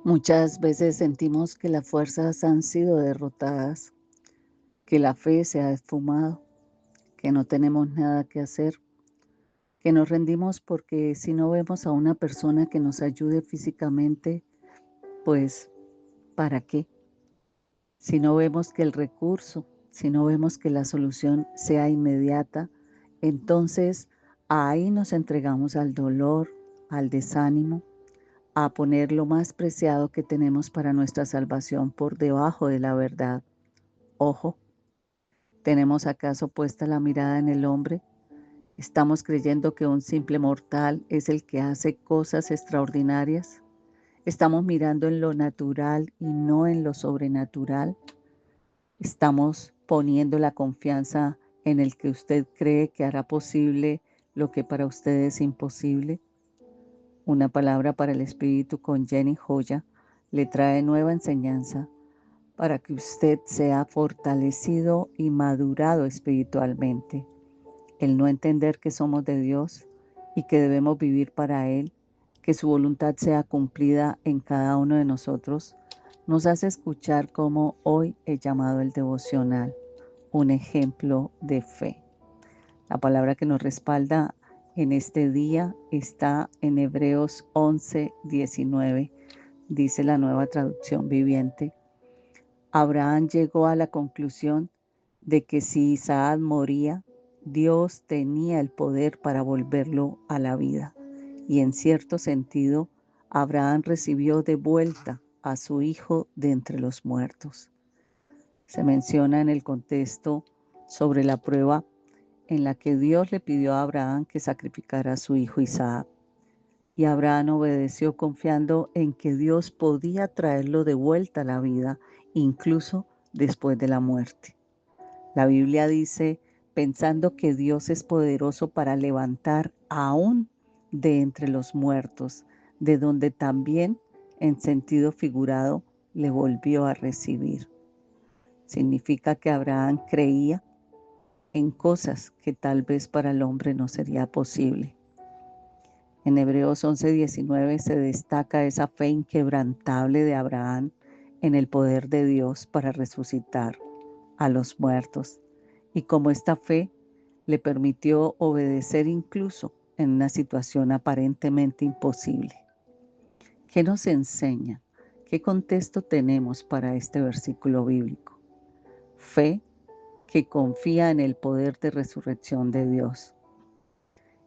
Muchas veces sentimos que las fuerzas han sido derrotadas, que la fe se ha esfumado, que no tenemos nada que hacer, que nos rendimos porque si no vemos a una persona que nos ayude físicamente, pues ¿para qué? Si no vemos que el recurso, si no vemos que la solución sea inmediata, entonces ahí nos entregamos al dolor, al desánimo, a poner lo más preciado que tenemos para nuestra salvación por debajo de la verdad. Ojo, ¿tenemos acaso puesta la mirada en el hombre? ¿Estamos creyendo que un simple mortal es el que hace cosas extraordinarias? ¿Estamos mirando en lo natural y no en lo sobrenatural? ¿Estamos poniendo la confianza en el que usted cree que hará posible lo que para usted es imposible? Una palabra para el espíritu con Jenny Joya le trae nueva enseñanza para que usted sea fortalecido y madurado espiritualmente. El no entender que somos de Dios y que debemos vivir para Él, que su voluntad sea cumplida en cada uno de nosotros, nos hace escuchar cómo hoy he llamado el devocional un ejemplo de fe. La palabra que nos respalda en este día está en Hebreos 11:19. Dice la Nueva Traducción Viviente: Abraham llegó a la conclusión de que si Isaac moría, Dios tenía el poder para volverlo a la vida. Y en cierto sentido, Abraham recibió de vuelta a su hijo de entre los muertos. Se menciona en el contexto sobre la prueba en la que Dios le pidió a Abraham que sacrificara a su hijo Isaac. Y Abraham obedeció confiando en que Dios podía traerlo de vuelta a la vida, incluso después de la muerte. La Biblia dice, pensando que Dios es poderoso para levantar aún de entre los muertos, de donde también, en sentido figurado, le volvió a recibir. Significa que Abraham creía en cosas que tal vez para el hombre no sería posible. En Hebreos 11:19 se destaca esa fe inquebrantable de Abraham en el poder de Dios para resucitar a los muertos, y cómo esta fe le permitió obedecer incluso en una situación aparentemente imposible. ¿Qué nos enseña? ¿Qué contexto tenemos para este versículo bíblico? Fe que confía en el poder de resurrección de Dios.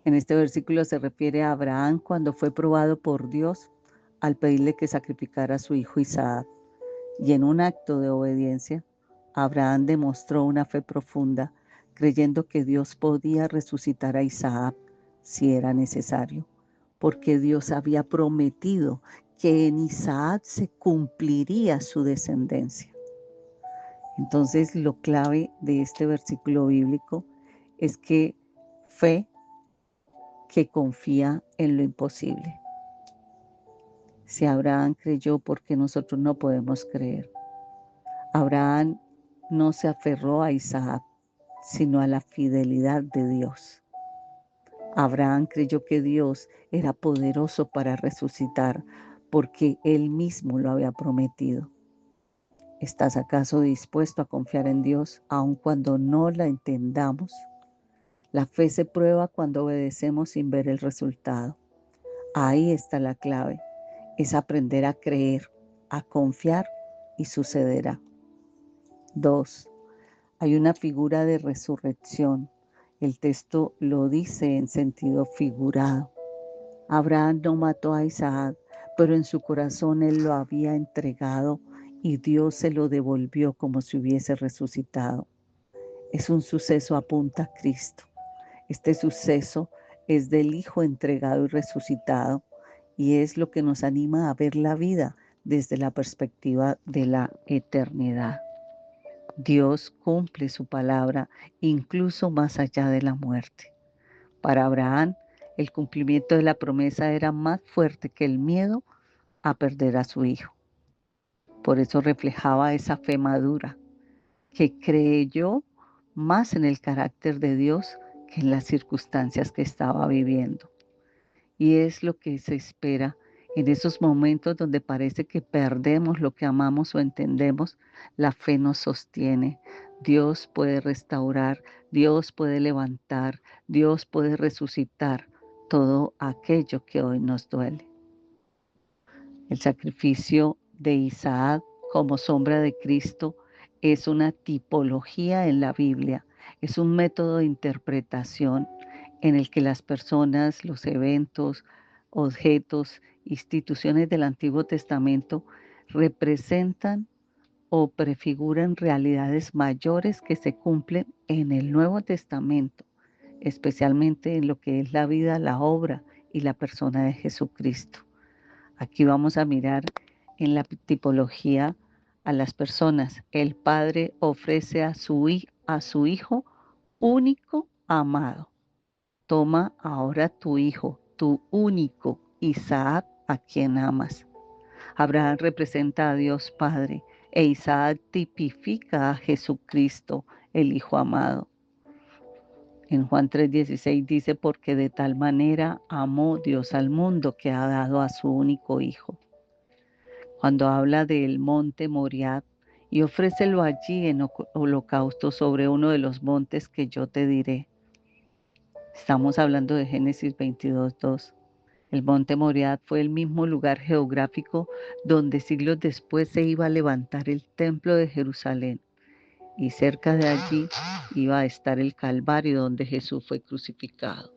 En este versículo se refiere a Abraham cuando fue probado por Dios al pedirle que sacrificara a su hijo Isaac. Y en un acto de obediencia, Abraham demostró una fe profunda, creyendo que Dios podía resucitar a Isaac si era necesario, porque Dios había prometido que en Isaac se cumpliría su descendencia. Entonces, lo clave de este versículo bíblico es que fe que confía en lo imposible. Si Abraham creyó, ¿por qué nosotros no podemos creer? Abraham no se aferró a Isaac, sino a la fidelidad de Dios. Abraham creyó que Dios era poderoso para resucitar, porque él mismo lo había prometido. ¿Estás acaso dispuesto a confiar en Dios aun cuando no la entendamos? La fe se prueba cuando obedecemos sin ver el resultado. Ahí está la clave. Es aprender a creer, a confiar y sucederá. 2. Hay una figura de resurrección. El texto lo dice en sentido figurado. Abraham no mató a Isaac, pero en su corazón él lo había entregado y Dios se lo devolvió como si hubiese resucitado. Es un suceso apunta a Cristo. Este suceso es del Hijo entregado y resucitado, y es lo que nos anima a ver la vida desde la perspectiva de la eternidad. Dios cumple su palabra incluso más allá de la muerte. Para Abraham, el cumplimiento de la promesa era más fuerte que el miedo a perder a su hijo. Por eso reflejaba esa fe madura, que creyó más en el carácter de Dios que en las circunstancias que estaba viviendo. Y es lo que se espera En esos momentos donde parece que perdemos lo que amamos o entendemos, la fe nos sostiene. Dios puede restaurar, Dios puede levantar, Dios puede resucitar todo aquello que hoy nos duele. El sacrificio de Isaac como sombra de Cristo es una tipología en la Biblia, es un método de interpretación en el que las personas, los eventos, objetos, instituciones del Antiguo Testamento representan o prefiguran realidades mayores que se cumplen en el Nuevo Testamento, especialmente en lo que es la vida, la obra y la persona de Jesucristo. Aquí vamos a mirar en la tipología a las personas. El Padre ofrece a su Hijo único amado. Toma ahora tu hijo, tu único Isaac, a quien amas. Abraham representa a Dios Padre e Isaac tipifica a Jesucristo, el Hijo amado. En Juan 3:16 dice, porque de tal manera amó Dios al mundo que ha dado a su único Hijo. Cuando habla del monte Moriah, y ofrécelo allí en holocausto sobre uno de los montes que yo te diré. Estamos hablando de Génesis 22:2. El monte Moriah fue el mismo lugar geográfico donde siglos después se iba a levantar el templo de Jerusalén, y cerca de allí iba a estar el Calvario donde Jesús fue crucificado.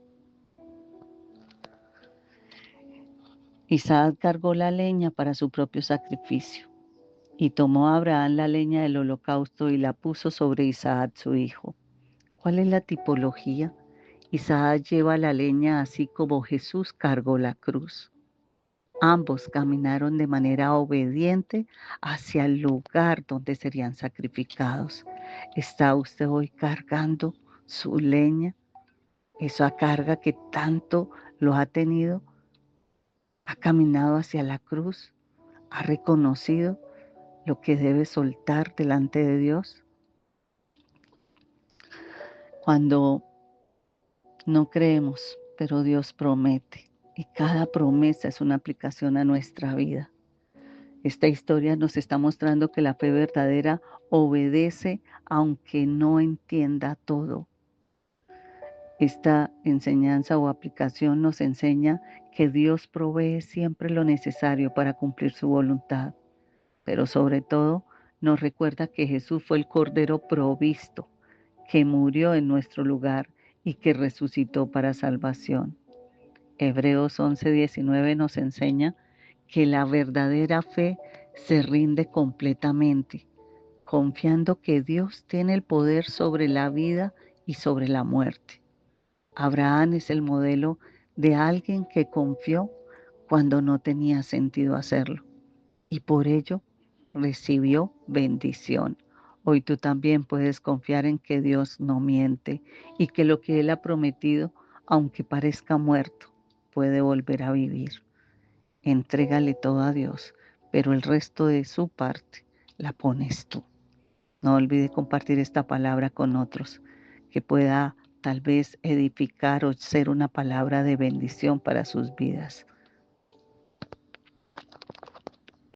Isaac cargó la leña para su propio sacrificio. Y tomó a Abraham la leña del holocausto y la puso sobre Isaac su hijo. ¿Cuál es la tipología? Isaac lleva la leña así como Jesús cargó la cruz. Ambos caminaron de manera obediente hacia el lugar donde serían sacrificados. ¿Está usted hoy cargando su leña? Esa carga que tanto lo ha tenido, ha caminado hacia la cruz, ha reconocido lo que debe soltar delante de Dios. Cuando no creemos, pero Dios promete, y cada promesa es una aplicación a nuestra vida. Esta historia nos está mostrando que la fe verdadera obedece aunque no entienda todo. Esta enseñanza o aplicación nos enseña que Dios provee siempre lo necesario para cumplir su voluntad, pero sobre todo nos recuerda que Jesús fue el Cordero provisto, que murió en nuestro lugar y que resucitó para salvación. Hebreos 11:19 nos enseña que la verdadera fe se rinde completamente, confiando que Dios tiene el poder sobre la vida y sobre la muerte. Abraham es el modelo de alguien que confió cuando no tenía sentido hacerlo, y por ello recibió bendición. Hoy tú también puedes confiar en que Dios no miente y que lo que Él ha prometido, aunque parezca muerto, puede volver a vivir. Entrégale todo a Dios, pero el resto de su parte la pones tú. No olvides compartir esta palabra con otros, que pueda tal vez edificar o ser una palabra de bendición para sus vidas.